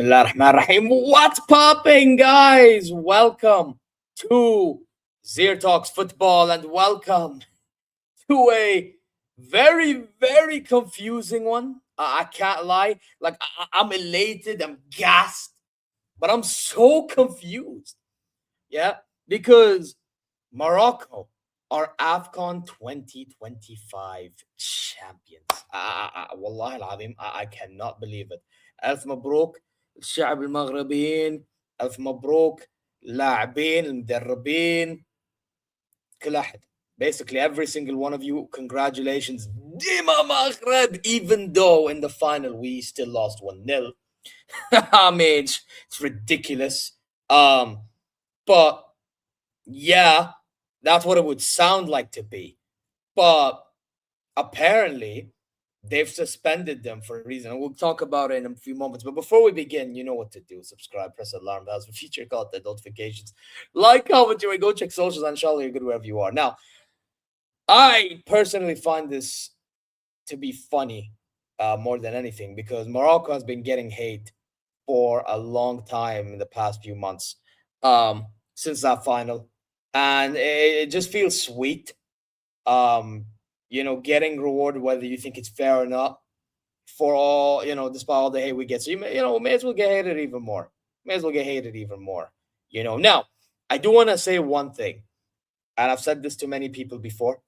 Bismillah Rahman Rahim. What's popping, guys? Welcome to ZeerTalks Football and welcome to a very confusing one. I can't lie. Like, I'm elated, I'm gassed, but I'm so confused. Yeah, because Morocco are Afcon 2025 champions. Wallahi al-azim, I cannot believe it. ألف مبروك الشعب المغربيين. ألف مبروك لاعبين المدربين كل أحد. Basically, every single one of you, congratulations. Dima Maghreb, even though in the final we still lost 1-0. I mean, it's ridiculous. But yeah, that's what it would sound like to be. But apparently, they've suspended them for a reason. And we'll talk about it in a few moments. But before we begin, you know what to do. Subscribe, press the alarm bells for future content notifications. Like, comment, and go check socials. And inshallah, you're good wherever you are. Now, I personally find this to be funny more than anything because Morocco has been getting hate for a long time in the past few months since that final. And it just feels sweet. Getting rewarded whether you think it's fair or not for all, despite all the hate we get. So, may as well get hated even more. Now, I do want to say one thing, and I've said this to many people before.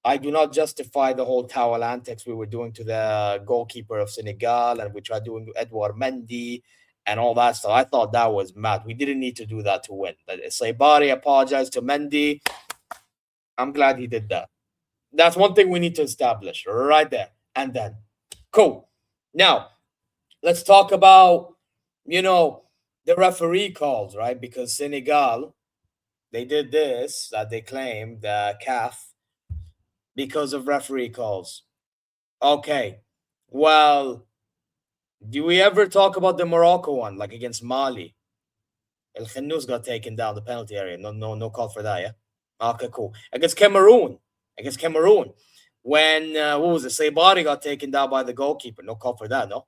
I do not justify the whole towel antics we were doing to the goalkeeper of Senegal, and we tried doing Edouard Mendy and all that stuff. I thought that was mad. We didn't need to do that to win. But Saibari apologized to Mendy. I'm glad he did that. That's one thing we need to establish right there. And then, cool. Now, let's talk about, the referee calls, right? Because Senegal, they did this, that they claimed, the CAF, because of referee calls. Okay. Well, do we ever talk about the Morocco one, like against Mali? El Khannous got taken down the penalty area. No call for that, yeah? Okay, cool. Against Cameroon, when what was it? Saibari got taken down by the goalkeeper. No call for that. No.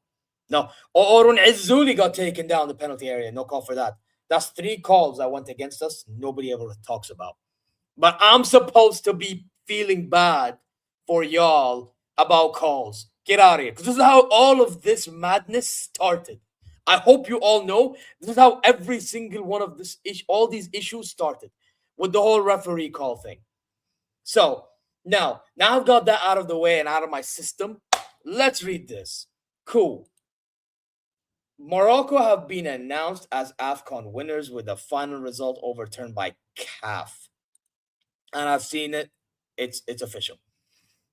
Orun Izuli got taken down the penalty area. No call for that. That's 3 calls that went against us. Nobody ever talks about. But I'm supposed to be feeling bad for y'all about calls. Get out of here. Because this is how all of this madness started. I hope you all know this is how every single one of all these issues started with the whole referee call thing. So now I've got that out of the way and out of my system. Let's read this. Cool. Morocco have been announced as Afcon winners with the final result overturned by CAF. And I've seen it. It's official.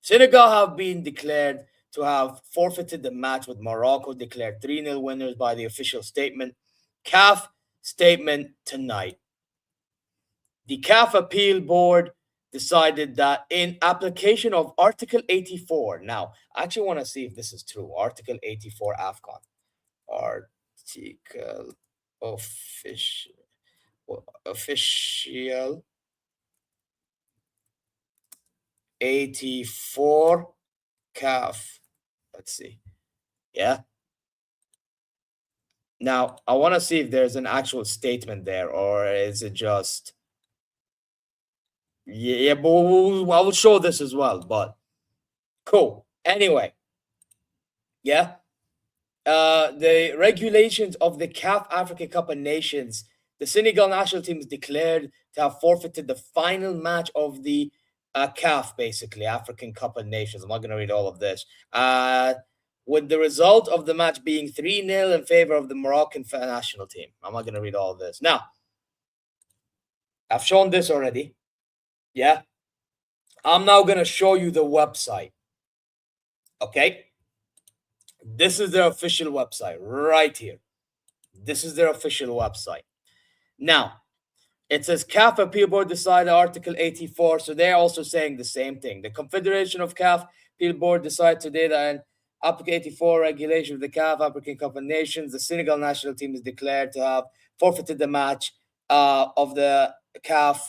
Senegal have been declared to have forfeited the match with Morocco declared 3-0 winners by the official statement. CAF statement tonight. The CAF appeal board decided that in application of Article 84. Now, I actually want to see if this is true. Article 84 Afcon. Article official 84 CAF. Let's see. Yeah. Now, I want to see if there's an actual statement there, or is it just... Yeah, but I will show this as well, but cool. Anyway, yeah. The regulations of the CAF Africa Cup of Nations, the Senegal national team is declared to have forfeited the final match of the CAF, basically, African Cup of Nations. I'm not going to read all of this. With the result of the match being 3-0 in favor of the Moroccan national team. I'm not going to read all of this. Now, I've shown this already. Yeah. I'm now going to show you the website. Okay. This is their official website right here. This is their official website. Now, it says CAF Appeal Board decided Article 84. So they're also saying the same thing. The Confederation of CAF Appeal Board decided today that in Article 84 regulation of the CAF African Cup of Nations, the Senegal national team is declared to have forfeited the match of the CAF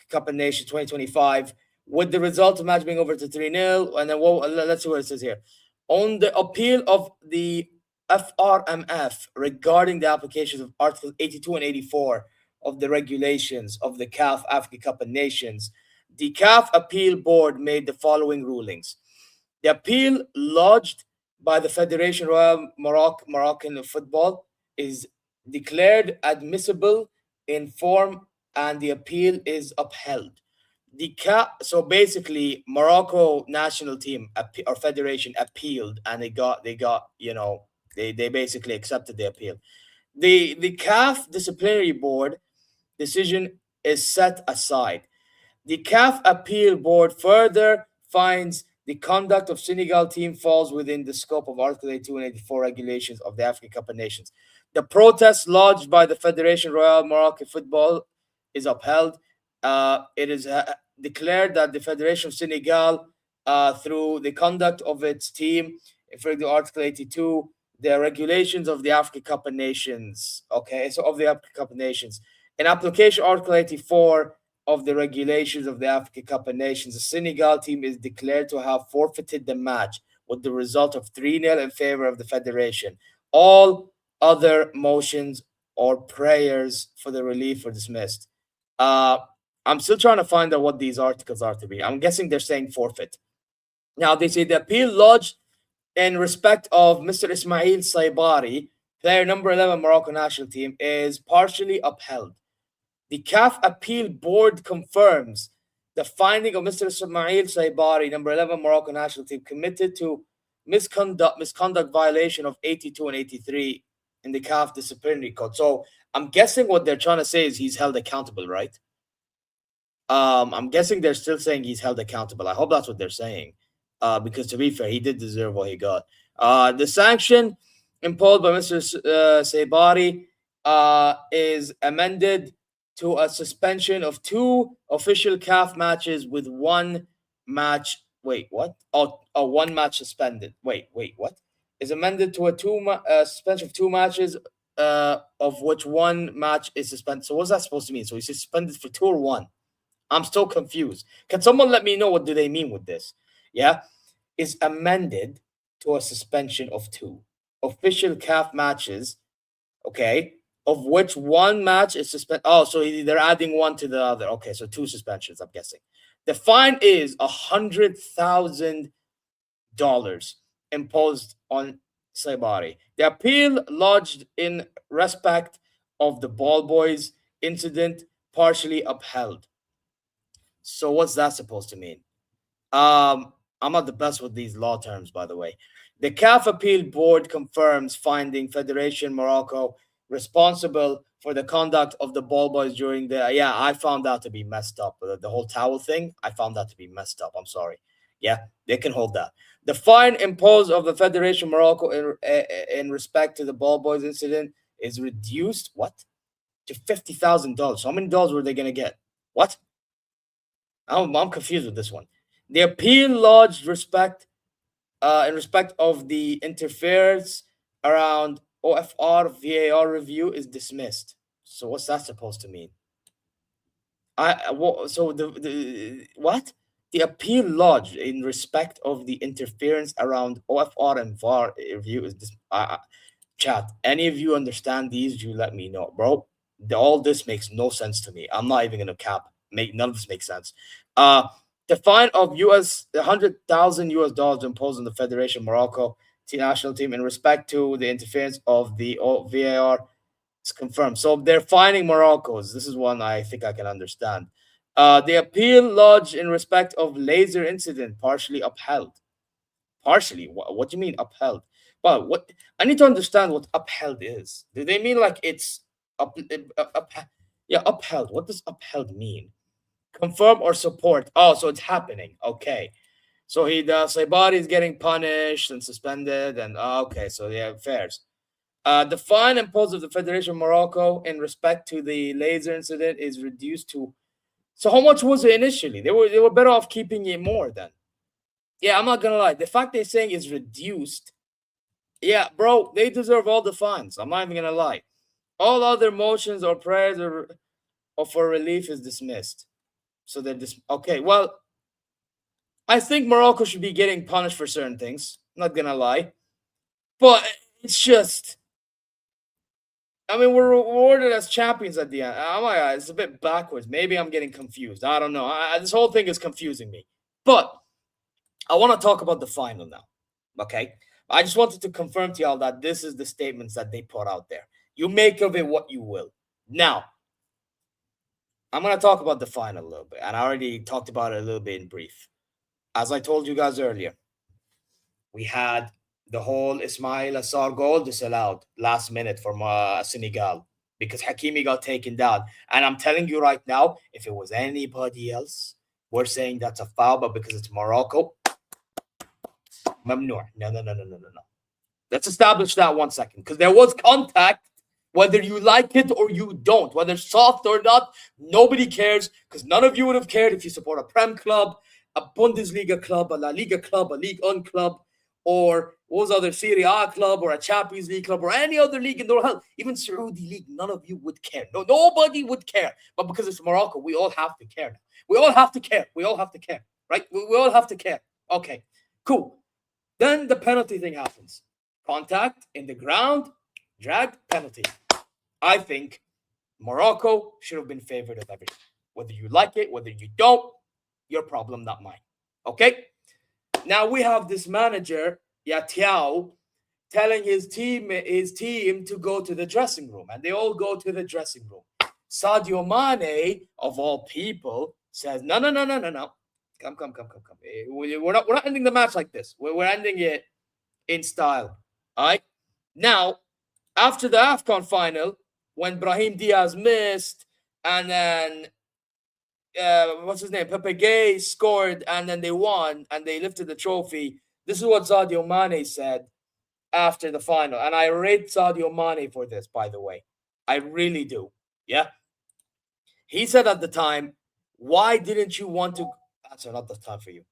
Cup of Nations 2025, with the result of the match being over to 3-0. And then let's see what it says here. On the appeal of the FRMF regarding the applications of Articles 82 and 84 of the regulations of the CAF Africa Cup of Nations, the CAF Appeal Board made the following rulings. The appeal lodged by the Federation Royal Moroccan Football is declared admissible in form and the appeal is upheld. So basically Morocco national team or federation appealed and they basically accepted the appeal. The CAF disciplinary board decision is set aside. The CAF Appeal Board further finds the conduct of Senegal team falls within the scope of Article 82 and 84 regulations of the African Cup of Nations. The protest lodged by the Federation Royal Moroccan Football is upheld. It is declared that the Federation of Senegal, through the conduct of its team, referring to Article 82, the regulations of the African Cup of Nations, of the African Cup of Nations, in application Article 84 of the regulations of the African Cup of Nations, the Senegal team is declared to have forfeited the match with the result of 3-0 in favor of the Federation. All other motions or prayers for the relief were dismissed. I'm still trying to find out what these articles are to be. I'm guessing they're saying forfeit. Now, they say the appeal lodged in respect of Mr. Ismail Saibari, player number 11 Morocco national team, is partially upheld. The CAF Appeal Board confirms the finding of Mr. Ismail Saibari, number 11 Morocco national team, committed to misconduct violation of 82 and 83 in the CAF disciplinary code. So I'm guessing what they're trying to say is he's held accountable, right? I'm guessing they're still saying he's held accountable. I hope that's what they're saying. Because to be fair, he did deserve what he got. The sanction imposed by Mr. Saibari is amended to a suspension of 2 official CAF matches with 1 match. Wait, what? Oh, 1 match suspended. Wait, what? Is amended to a suspension of 2 matches, of which 1 match is suspended. So what's that supposed to mean? So he's suspended for 2 or 1? I'm still confused. Can someone let me know what do they mean with this? Yeah, is amended to a suspension of 2 official CAF matches, okay, of which 1 match is suspended. Oh, so they're adding 1 to the other. Okay, so 2 suspensions, I'm guessing. The fine is $100,000 imposed on Saibari. The appeal lodged in respect of the ball boys incident partially upheld. So what's that supposed to mean? I'm not the best with these law terms, by the way. The CAF Appeal Board confirms finding Federation Morocco responsible for the conduct of the ball boys during the. Yeah, I found that to be messed up. The whole towel thing, I found that to be messed up. I'm sorry. Yeah, they can hold that. The fine imposed of the Federation Morocco in respect to the ball boys incident is reduced. What? To $50,000. So how many dollars were they going to get? What? I'm confused with this one. The appeal lodged in respect of the interference around OFR VAR review is dismissed. So what's that supposed to mean? What? The appeal lodged in respect of the interference around OFR and VAR review is this. Chat. Any of you understand these? You let me know, bro. All this makes no sense to me. I'm not even gonna cap. None of this makes sense. The fine of $100,000 imposed on the Federation Morocco national team in respect to the interference of the VAR is confirmed. So they're fining Morocco's. This is one I think I can understand. The appeal lodged in respect of laser incident partially upheld. Partially? What do you mean upheld? Well, what I need to understand what upheld is. Do they mean like it's upheld? What does upheld mean? Confirm or support. Oh, so it's happening. Okay. So the Saibari is getting punished and suspended, and okay, so yeah, fairs. The fine imposed of the Federation of Morocco in respect to the laser incident is reduced to. So how much was it initially? They were better off keeping it more then. Yeah, I'm not gonna lie. The fact they're saying is reduced. Yeah, bro, they deserve all the fines. I'm not even gonna lie. All other motions or prayers or for relief is dismissed. So they're okay. Well, I think Morocco should be getting punished for certain things. Not gonna lie, but It's just, I mean, we're rewarded as champions at the end. Oh my God, it's a bit backwards. Maybe I'm getting confused. I don't know. This whole thing is confusing me. But I want to talk about the final now. Okay. I just wanted to confirm to y'all that this is the statements that they put out there. You make of it what you will. Now, I'm going to talk about the final a little bit. And I already talked about it a little bit in brief. As I told you guys earlier, we had the whole Ismail Assar goal disallowed last minute from Senegal because Hakimi got taken down. And I'm telling you right now, if it was anybody else, we're saying that's a foul, but because it's Morocco, mamnoor. No. Let's establish that 1 second, because there was contact, whether you like it or you don't, whether soft or not, nobody cares, because none of you would have cared if you support a Prem club, a Bundesliga club, a La Liga club, a Ligue 1 club, or what was other Serie A club, or a Champions League club, or any other league in the world, even Saudi League. None of you would care. No, nobody would care. But because it's Morocco, we all have to care now. We all have to care. We all have to care, right? We all have to care. Okay, cool. Then the penalty thing happens. Contact in the ground, dragged, penalty. I think Morocco should have been favored of everything. Whether you like it, whether you don't, your problem, not mine. Okay? Now we have this manager, Yatiao, telling his team to go to the dressing room, and they all go to the dressing room. Sadio Mane, of all people, says, no. Come. We're not ending the match like this. We're ending it in style. All right? Now, after the Afcon final, when Brahim Diaz missed, and then what's his name? Pepe Gay scored, and then they won, and they lifted the trophy. This is what Sadio Mane said after the final. And I rate Sadio Mane for this, by the way. I really do. Yeah? He said at the time, why didn't you want to... That's not the time for you.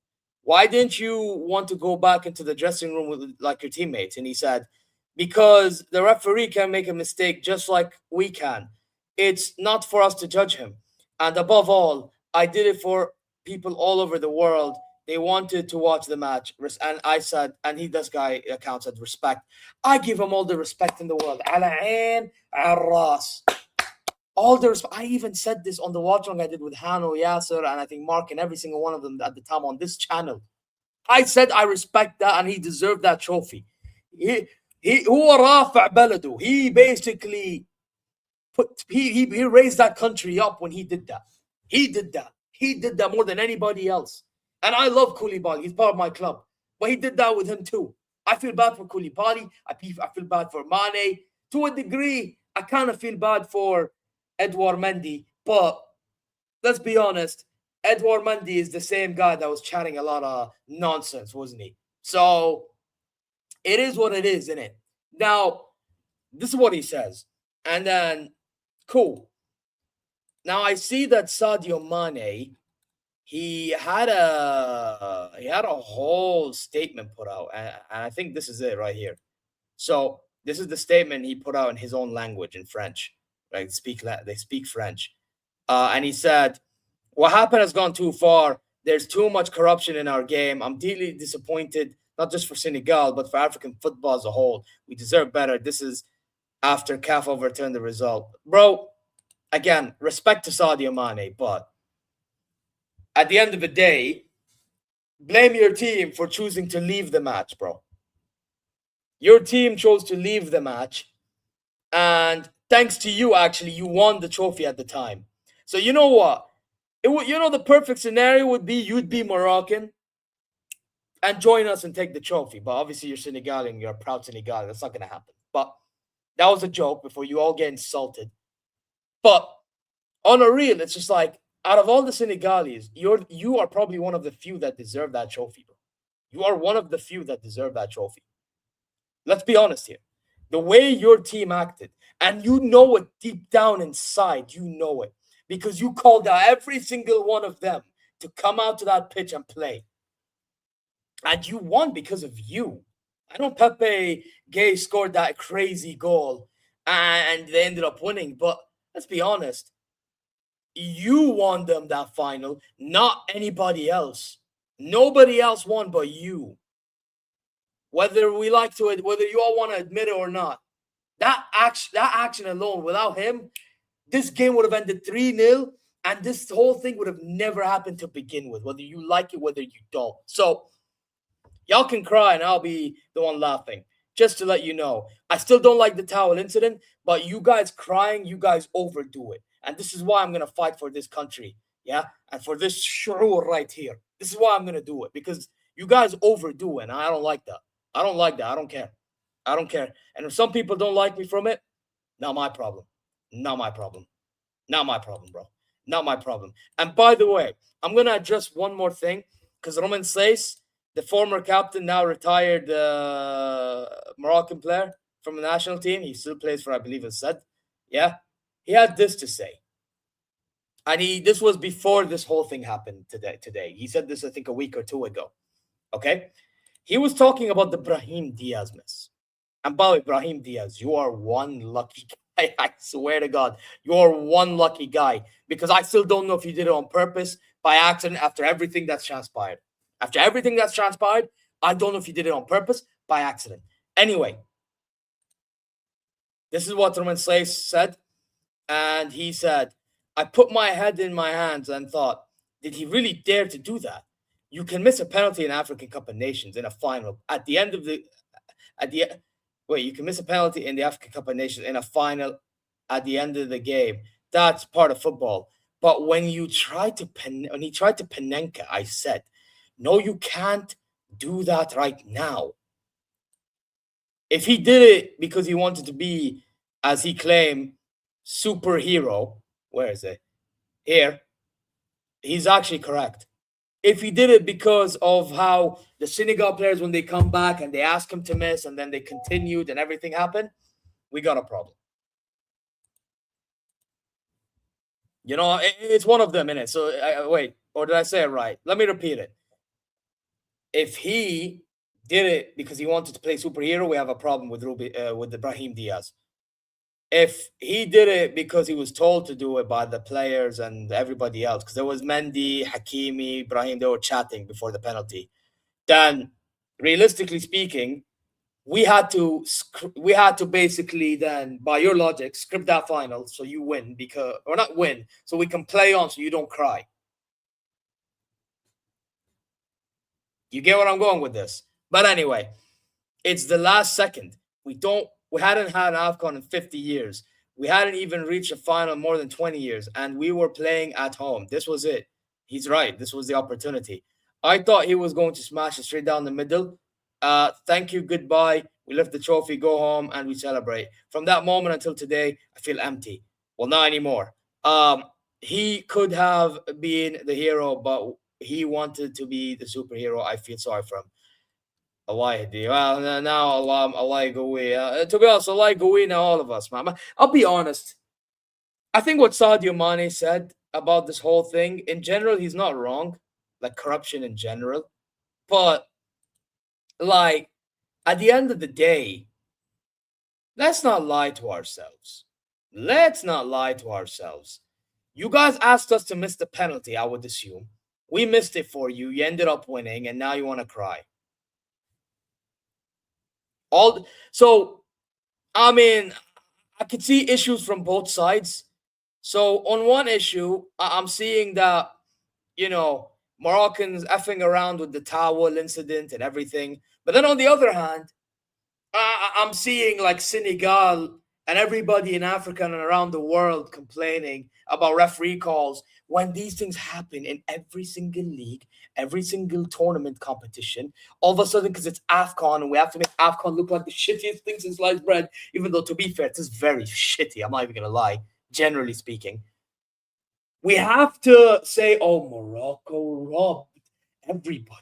Why didn't you want to go back into the dressing room with like your teammates? And he said, because the referee can make a mistake just like we can. It's not for us to judge him. And above all, I did it for people all over the world. They wanted to watch the match. And I said, and this guy account said respect. I give him all the respect in the world. All the respect. I even said this on the watch along I did with Hano, Yasser, and I think Mark and every single one of them at the time on this channel. I said I respect that, and he deserved that trophy. He basically he raised that country up when he did that. He did that more than anybody else. And I love Koulibaly. He's part of my club. But he did that with him too. I feel bad for Koulibaly. I feel bad for Mane. To a degree, I kind of feel bad for Edouard Mendy. But let's be honest, Edouard Mendy is the same guy that was chatting a lot of nonsense, wasn't he? So it is what it is, isn't it? Now, this is what he says. And then, cool. Now I see that Sadio Mane, he had a whole statement put out, and I think this is it right here. So this is the statement he put out in his own language in French. Right? They speak French, and he said, "What happened has gone too far. There's too much corruption in our game. I'm deeply disappointed, not just for Senegal, but for African football as a whole. We deserve better. This is after CAF overturned the result, bro." Again, respect to Sadio Mane, but at the end of the day, blame your team for choosing to leave the match, bro. Your team chose to leave the match, and thanks to you, actually, you won the trophy at the time. So you know what? The perfect scenario would be you'd be Moroccan and join us and take the trophy. But obviously, you're Senegalian, you're a proud Senegal. That's not going to happen. But that was a joke before you all get insulted. But on a real, it's just like, out of all the Senegalese, you are probably one of the few that deserve that trophy, bro. You are one of the few that deserve that trophy. Let's be honest here. The way your team acted, and you know it deep down inside, you know it. Because you called out every single one of them to come out to that pitch and play. And you won because of you. I know Pepe Gay scored that crazy goal and they ended up winning, but let's be honest. You won them that final, not anybody else. Nobody else won but you. whether we like to it, whether you all want to admit it or not. That action alone, without him, this game would have ended 3-0, and this whole thing would have never happened to begin with, whether you like it, whether you don't. So, y'all can cry, and I'll be the one laughing. Just to let you know, I still don't like the towel incident, but you guys crying, you guys overdo it. And this is why I'm going to fight for this country, yeah? And for this shu'ur right here. This is why I'm going to do it, because you guys overdo it, and I don't like that. I don't like that. I don't care. I don't care. And if some people don't like me from it, not my problem. Not my problem. Not my problem, bro. Not my problem. And by the way, I'm going to address one more thing, because Roman Says, the former captain, now retired Moroccan player from the national team, he still plays for, I believe, Zed. Yeah, he had this to say. And this was before this whole thing happened today. He said this, I think, a week or two ago. Okay? He was talking about the Brahim Diaz miss. And by the way, Brahim Diaz, you are one lucky guy. I swear to God, you are one lucky guy. Because I still don't know if you did it on purpose, by accident, after everything that's transpired. After everything that's transpired, I don't know if you did it on purpose, by accident. Anyway, this is what Roman Slaves said. And he said, I put my head in my hands and thought, did he really dare to do that? You can miss a penalty in African Cup of Nations in a final. You can miss a penalty in the African Cup of Nations in a final at the end of the game. That's part of football. But when he tried to Panenka, I said, no, you can't do that right now. If he did it because he wanted to be, as he claimed, superhero, where is it? Here. He's actually correct. If he did it because of how the Senegal players, when they come back and they ask him to miss and then they continued and everything happened, we got a problem. You know, it's one of them, innit? So, wait, or did I say it right? Let me repeat it. If he did it because he wanted to play superhero, we have a problem with Brahim Diaz. If he did it because he was told to do it by the players and everybody else, because there was Mendy, Hakimi, Brahim, they were chatting before the penalty, then realistically speaking, we had to basically then, by your logic, script that final so you win, or not win, so we can play on so you don't cry. You get what I'm going with this? But anyway, it's the last second. We hadn't had an Afcon in 50 years. We hadn't even reached a final in more than 20 years, and we were playing at home. This was it. He's right. This was the opportunity. I thought he was going to smash it straight down the middle. Thank you, goodbye. We lift the trophy, go home, and we celebrate. From that moment until today, I feel empty. Well, not anymore. He could have been the hero, but he wanted to be the superhero. I feel sorry for him. Allah, well, now Allah go away. To be honest, Allah go away now, all of us, man. I'll be honest. I think what Sadio Mane said about this whole thing, in general, he's not wrong. Like corruption in general. But, like, at the end of the day, let's not lie to ourselves. Let's not lie to ourselves. You guys asked us to miss the penalty, I would assume. We missed it for you. You ended up winning, and now you want to cry. So, I mean, I could see issues from both sides. So, on one issue, I'm seeing that, Moroccans effing around with the towel incident and everything. But then on the other hand, I'm seeing like Senegal and everybody in Africa and around the world complaining about referee calls when these things happen in every single league, every single tournament competition. All of a sudden, because it's Afcon and we have to make Afcon look like the shittiest thing since sliced bread, even though, to be fair, it is very shitty. I'm not even going to lie, generally speaking. We have to say, oh, Morocco robbed everybody.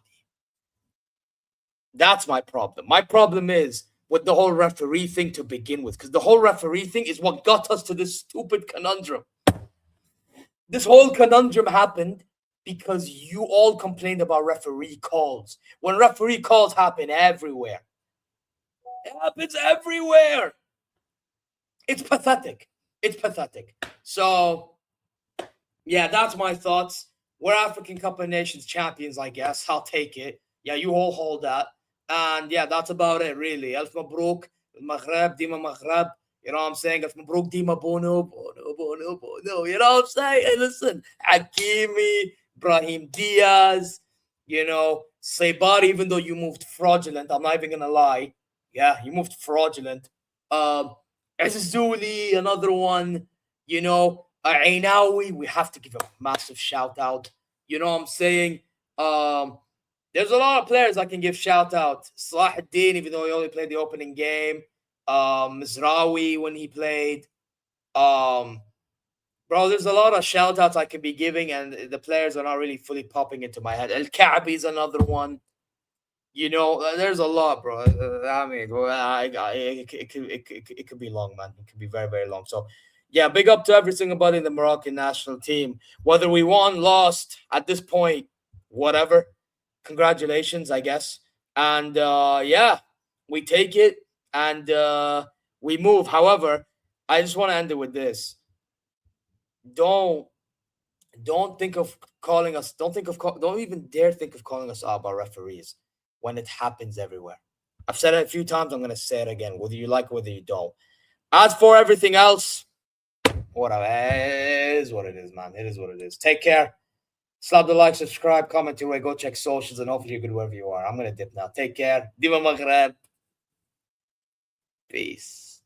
That's my problem. My problem is with the whole referee thing to begin with, because the whole referee thing is what got us to this stupid conundrum. This whole conundrum happened because you all complained about referee calls. When referee calls happen everywhere. It happens everywhere. It's pathetic. It's pathetic. So, yeah, that's my thoughts. We're African Cup of Nations champions, I guess. I'll take it. Yeah, you all hold that. And yeah, that's about it, really. Alf Mabruk, Maghreb, Dima Maghreb. You know what I'm saying? Alf Mabruk, Dima Bounou, Bounou. You know what I'm saying? Hey, listen, Hakimi, Brahim Diaz, Saibari, even though you moved fraudulent, I'm not even going to lie. Yeah, you moved fraudulent. Um, Azizuli, another one, Ainawi, we have to give a massive shout out. You know what I'm saying? Um, there's a lot of players I can give shout out. Salahuddin, even though he only played the opening game. Mizrawi when he played. Um, bro, there's a lot of shout outs I could be giving, and the players are not really fully popping into my head. El Kaabi is another one. There's a lot, bro. I mean, it could be long, man. It could be very, very long. So, yeah, big up to every single body in the Moroccan national team. Whether we won, lost, at this point, whatever. Congratulations, I guess. And yeah, we take it and we move. However, I just want to end it with this. Don't don't think of calling us. Don't even dare think of calling us out by referees when it happens everywhere. I've said it a few times. I'm gonna say it again, whether you like it, whether you don't. As for everything else, whatever, it is what it is, man. It is what it is. Take care. Slap the like, subscribe, comment your way. Go check socials, and hopefully you're good wherever you are. I'm gonna dip now. Take care. Diva Maghreb. Peace.